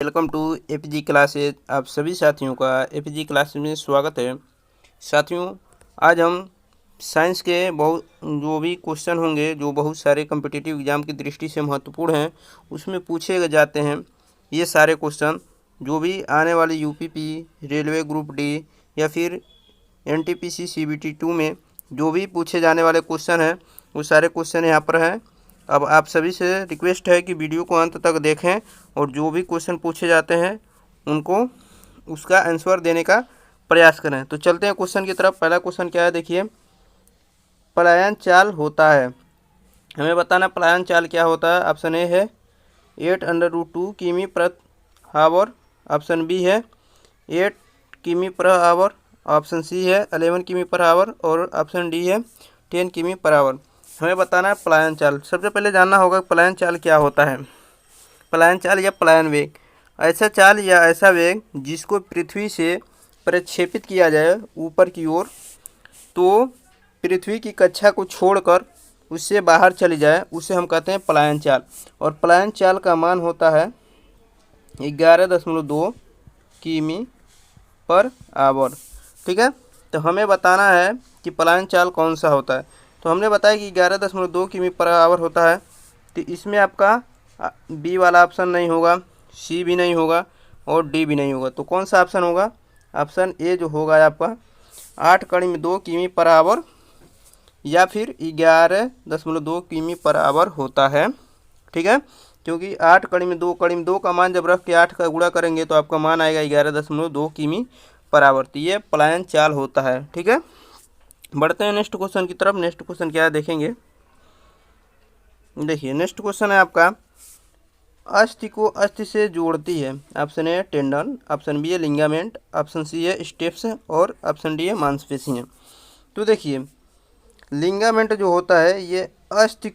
Welcome to APG classes. आप सभी साथियों का एपीजी क्लासेज में स्वागत है। साथियों, आज हम साइंस के जो भी क्वेश्चन होंगे जो बहुत सारे कम्पिटिटिव एग्जाम की दृष्टि से महत्वपूर्ण हैं, उसमें पूछे जाते हैं ये सारे क्वेश्चन जो भी आने वाले यूपीपी, रेलवे ग्रुप डी या फिर एनटीपीसी सीबीटी 2 में जो भी पूछे जाने वाले क्वेश्चन हैं वो सारे क्वेश्चन यहाँ पर हैं। अब आप सभी से रिक्वेस्ट है कि वीडियो को अंत तक देखें और जो भी क्वेश्चन पूछे जाते हैं उनको उसका आंसर देने का प्रयास करें। तो चलते हैं क्वेश्चन की तरफ। पहला क्वेश्चन क्या है, देखिए, पलायन चाल होता है। हमें बताना पलायन चाल क्या होता है। ऑप्शन ए है 8√2 किमी प्रति आवर, ऑप्शन बी है 8 किमी पर आवर, ऑप्शन सी है 11 किमी पर आवर और ऑप्शन डी है 10 किमी पर आवर। हमें बताना है पलायन चाल। सबसे पहले जानना होगा पलायन चाल क्या होता है। पलायन चाल या पलायन वेग ऐसा चाल या ऐसा वेग जिसको पृथ्वी से प्रक्षेपित किया जाए ऊपर की ओर, तो पृथ्वी की कक्षा को छोड़कर उससे बाहर चली जाए, उसे हम कहते हैं पलायन चाल। और पलायन चाल का मान होता है 11.2 किमी पर आवर। ठीक है, तो हमें बताना है कि पलायन चाल कौन सा होता है। तो हमने बताया कि 11.2 किमी पर आवर होता है। तो इसमें आपका बी वाला ऑप्शन नहीं होगा, सी भी नहीं होगा और डी भी नहीं होगा। तो कौन सा ऑप्शन होगा? ऑप्शन ए जो होगा आपका 8.2 किमी पर आवर या फिर 11.2 किमी पर आवर होता है। ठीक है, क्योंकि 8.2 का मान जब रख के 8 का गुणा करेंगे तो आपका मान आएगा 11.2 किमी पर आवर। तो ये पलायन चाल होता है। ठीक है, बढ़ते हैं नेक्स्ट क्वेश्चन की तरफ। नेक्स्ट क्वेश्चन क्या है देखेंगे। देखिए, नेक्स्ट क्वेश्चन है आपका, अस्थि को अस्थि से जोड़ती है। Option A tendon, option B है लिंगामेंट, ऑप्शन सी है स्टेप्स और ऑप्शन डी है मांसपेशियाँ। तो देखिए, लिंगामेंट जो होता है ये अस्थि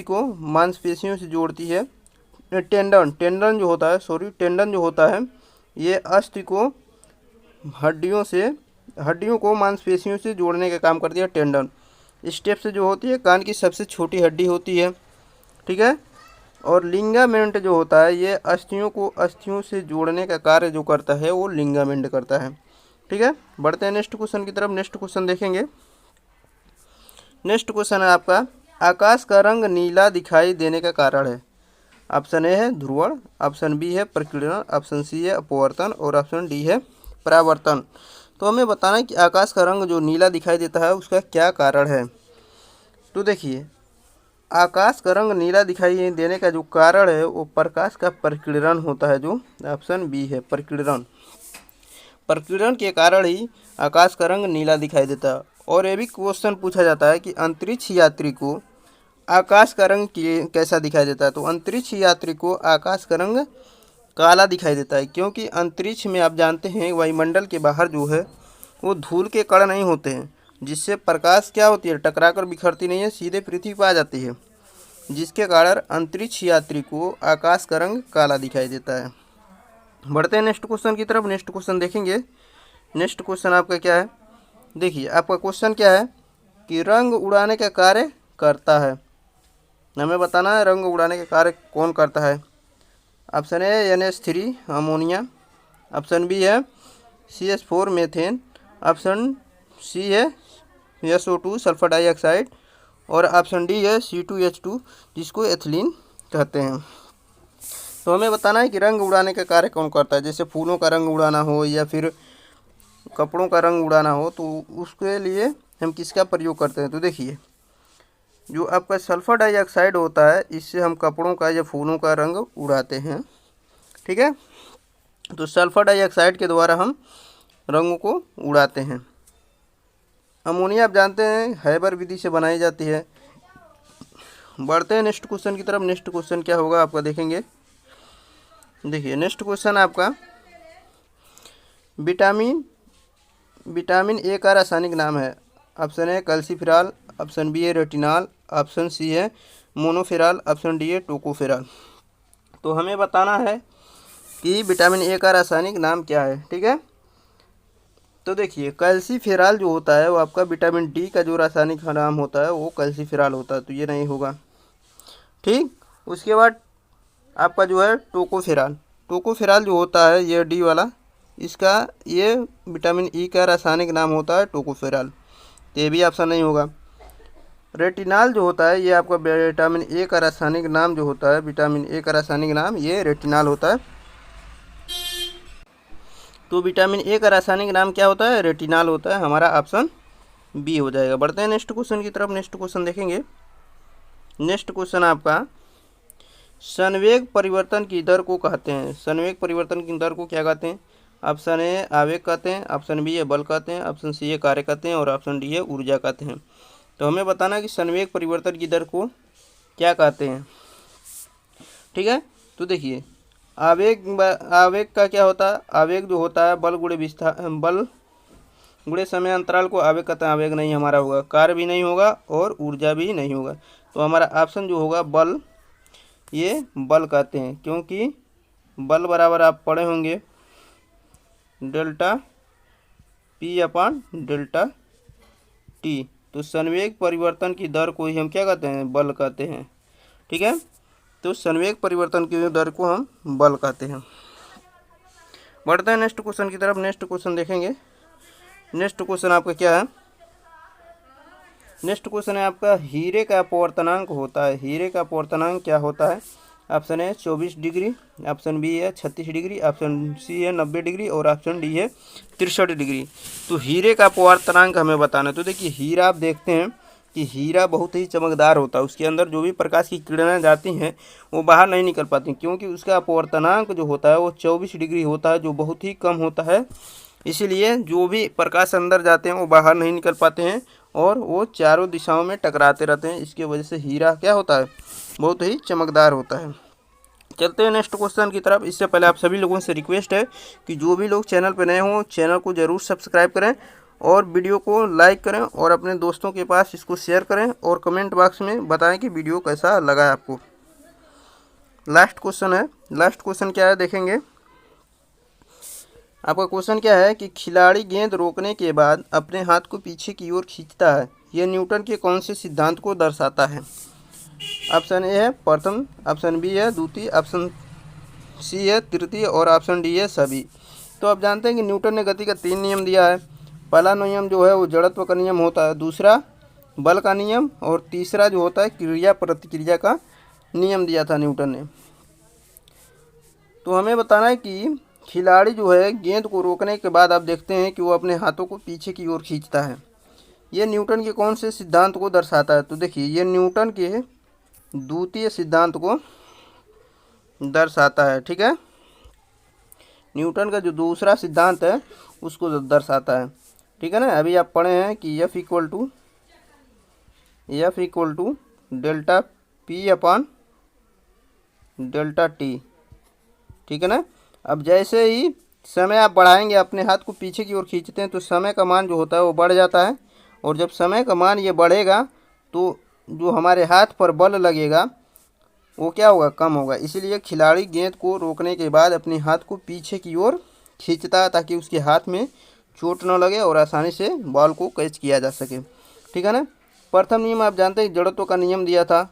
को मांसपेशियों से जोड़ती है। टेंडन जो होता है ये अस्थि को हड्डियों को मांसपेशियों से जोड़ने का काम करती है टेंडन। स्टेप्स जो होती है कान की सबसे छोटी हड्डी होती है। ठीक है, और लिंगामेंट जो होता है ये अस्थियों को अस्थियों से जोड़ने का कार्य जो करता है वो लिंगामेंट करता है। ठीक है, बढ़ते हैं नेक्स्ट क्वेश्चन की तरफ। नेक्स्ट क्वेश्चन देखेंगे। नेक्स्ट क्वेश्चन है आपका, आकाश का रंग नीला दिखाई देने का कारण है। ऑप्शन ए है ध्रुवण, ऑप्शन बी है प्रकीर्णन, ऑप्शन सी है अपवर्तन और ऑप्शन डी है परावर्तन। तो हमें बताना है कि आकाश का रंग जो नीला दिखाई देता है उसका क्या कारण है। तो देखिए, आकाश का रंग नीला दिखाई देने का जो कारण है वो प्रकाश का प्रकीर्णन होता है, जो ऑप्शन बी है प्रकीर्णन के कारण ही आकाश का रंग नीला दिखाई देता है। और ये भी क्वेश्चन पूछा जाता है कि अंतरिक्ष यात्री को आकाश का रंग कैसा दिखाई देता है। तो अंतरिक्ष यात्री को आकाश का रंग काला दिखाई देता है, क्योंकि अंतरिक्ष में आप जानते हैं वायुमंडल के बाहर जो है वो धूल के कण नहीं होते हैं, जिससे प्रकाश क्या होती है टकराकर बिखरती नहीं है, सीधे पृथ्वी पर आ जाती है, जिसके कारण अंतरिक्ष यात्री को आकाश का रंग काला दिखाई देता है। बढ़ते हैं नेक्स्ट क्वेश्चन की तरफ। नेक्स्ट क्वेश्चन देखेंगे। नेक्स्ट क्वेश्चन आपका क्या है, देखिए आपका क्वेश्चन क्या है कि रंग उड़ाने का कार्य करता है। हमें बताना है रंग उड़ाने का कार्य कौन करता है। Option A NH3 ammonia, option B है CH4 मीथेन, ऑप्शन सी है SO2 सल्फर डाइऑक्साइड और ऑप्शन डी है C2H2 जिसको एथिलीन कहते हैं। तो हमें बताना है कि रंग उड़ाने का कार्य कौन करता है। जैसे फूलों का रंग उड़ाना हो या फिर कपड़ों का रंग उड़ाना हो तो उसके लिए हम किसका प्रयोग करते हैं। तो देखिए, जो आपका सल्फर डाइऑक्साइड होता है इससे हम कपड़ों का या फूलों का रंग उड़ाते हैं। ठीक है, तो सल्फर डाइऑक्साइड के द्वारा हम रंगों को उड़ाते हैं। अमोनिया आप जानते हैं हैबर विधि से बनाई जाती है। बढ़ते हैं नेक्स्ट क्वेश्चन की तरफ। नेक्स्ट क्वेश्चन क्या होगा आपका देखेंगे। देखिए, नेक्स्ट क्वेश्चन आपका, विटामिन ए का रासायनिक नाम है। Option A calciferol, option B है रेटिनॉल, ऑप्शन सी है मोनोफेरॉल, ऑप्शन डी है टोकोफेरॉल। तो हमें बताना है कि विटामिन ए का रासायनिक नाम क्या है। ठीक है, तो देखिए कैल्सीफेरॉल जो होता है वो आपका विटामिन डी का जो रासायनिक नाम होता है वो कैल्सीफेरॉल होता है, तो ये नहीं होगा। ठीक, उसके बाद आपका जो है टोकोफेराल। टोकोफेराल जो होता है ये डी वाला, इसका ये विटामिन ई का रासायनिक नाम होता है टोकोफेराल, तो ये भी ऑप्शन नहीं होगा। रेटिनाल जो होता है ये आपका विटामिन ए का रासायनिक नाम जो होता है, विटामिन ए का रासायनिक नाम ये रेटिनाल होता है। तो विटामिन ए का रासायनिक नाम क्या होता है? रेटिनाल होता है। हमारा ऑप्शन बी हो जाएगा। बढ़ते हैं नेक्स्ट क्वेश्चन की तरफ। नेक्स्ट क्वेश्चन देखेंगे। नेक्स्ट क्वेश्चन आपका संवेग परिवर्तन की दर को कहते हैं। संवेग परिवर्तन की दर को क्या कहते हैं? ऑप्शन ए आवेग कहते हैं, ऑप्शन बी है बल कहते हैं, ऑप्शन सी है कार्य कहते हैं और ऑप्शन डी है ऊर्जा कहते हैं। तो हमें बताना कि संवेग परिवर्तन की दर को क्या कहते हैं। ठीक है, तो देखिए आवेग का क्या होता है? आवेग जो होता है बल गुणे समय अंतराल को आवेग कहते हैं। आवेग नहीं हमारा होगा, कार्य भी नहीं होगा और ऊर्जा भी नहीं होगा। तो हमारा ऑप्शन जो होगा बल, ये बल कहते हैं, क्योंकि बल बराबर आप पढ़े होंगे delta P upon delta T. तो संवेग परिवर्तन की दर को ही हम क्या कहते हैं? बल कहते हैं। ठीक है, तो संवेग परिवर्तन की दर को हम बल कहते हैं। बढ़ते हैं नेक्स्ट क्वेश्चन की तरफ। नेक्स्ट क्वेश्चन देखेंगे। नेक्स्ट क्वेश्चन आपका क्या है? नेक्स्ट क्वेश्चन है आपका हीरे का अपवर्तनांक होता है। हीरे का अपवर्तनांक क्या होता है? ऑप्शन है 24 डिग्री, ऑप्शन बी है 36 डिग्री, ऑप्शन सी है 90 डिग्री और ऑप्शन डी है 63 डिग्री। तो हीरे का अपवर्तनांक हमें बताना है। तो देखिए हीरा आप देखते हैं कि हीरा बहुत ही चमकदार होता है, उसके अंदर जो भी प्रकाश की किरणें जाती हैं वो बाहर नहीं निकल पाती, क्योंकि उसका अपवर्तनांक जो होता है वो 24 डिग्री होता है, जो बहुत ही कम होता है। इसीलिए जो भी प्रकाश अंदर जाते हैं वो बाहर नहीं निकल पाते हैं और वो चारों दिशाओं में टकराते रहते हैं। इसके वजह से हीरा क्या होता है? बहुत ही चमकदार होता है। चलते हैं नेक्स्ट क्वेश्चन की तरफ। इससे पहले आप सभी लोगों से रिक्वेस्ट है कि जो भी लोग चैनल पर नए हों चैनल को ज़रूर सब्सक्राइब करें और वीडियो को लाइक करें और अपने दोस्तों के पास इसको शेयर करें और कमेंट बॉक्स में बताएं कि वीडियो कैसा लगा है आपको। लास्ट क्वेश्चन है। लास्ट क्वेश्चन क्या है देखेंगे। आपका क्वेश्चन क्या है कि खिलाड़ी गेंद रोकने के बाद अपने हाथ को पीछे की ओर खींचता है, यह न्यूटन के कौन से सिद्धांत को दर्शाता है? ऑप्शन ए है प्रथम, ऑप्शन बी है द्वितीय, ऑप्शन सी है तृतीय और ऑप्शन डी है सभी। तो आप जानते हैं कि न्यूटन ने गति का 3 नियम दिया है। पहला नियम जो है वो जड़त्व का नियम होता है, दूसरा बल का नियम और तीसरा जो होता है क्रिया प्रतिक्रिया का नियम दिया था न्यूटन ने। तो हमें बताना है कि खिलाड़ी जो है गेंद को रोकने के बाद आप देखते हैं कि वो अपने हाथों को पीछे की ओर खींचता है, ये न्यूटन के कौन से सिद्धांत को दर्शाता है? तो देखिए ये न्यूटन के द्वितीय सिद्धांत को दर्शाता है। ठीक है, न्यूटन का जो दूसरा सिद्धांत है उसको दर्शाता है। ठीक है ना, अभी आप पढ़े हैं कि F equal to delta P upon delta T. ठीक है ना, अब जैसे ही समय आप बढ़ाएंगे अपने हाथ को पीछे की ओर खींचते हैं तो समय का मान जो होता है वो बढ़ जाता है, और जब समय का मान ये बढ़ेगा तो जो हमारे हाथ पर बल लगेगा वो क्या होगा? कम होगा। इसीलिए खिलाड़ी गेंद को रोकने के बाद अपने हाथ को पीछे की ओर खींचता है ताकि उसके हाथ में चोट न लगे और आसानी से बॉल को कैच किया जा सके। ठीक है ना, प्रथम नियम आप जानते हैं जड़त्व का नियम दिया था,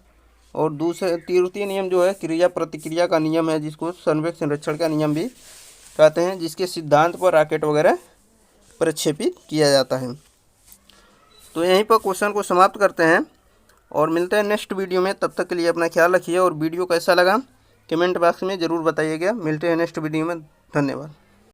और तृतीय नियम जो है क्रिया प्रतिक्रिया का नियम है, जिसको संवेग संरक्षण का नियम भी कहते हैं, जिसके सिद्धांत पर रॉकेट वगैरह प्रक्षेपित किया जाता है। तो यहीं पर क्वेश्चन को समाप्त करते हैं और मिलते हैं नेक्स्ट वीडियो में। तब तक के लिए अपना ख्याल रखिए और वीडियो कैसा लगा कमेंट बॉक्स में ज़रूर बताइएगा। मिलते हैं नेक्स्ट वीडियो में। धन्यवाद।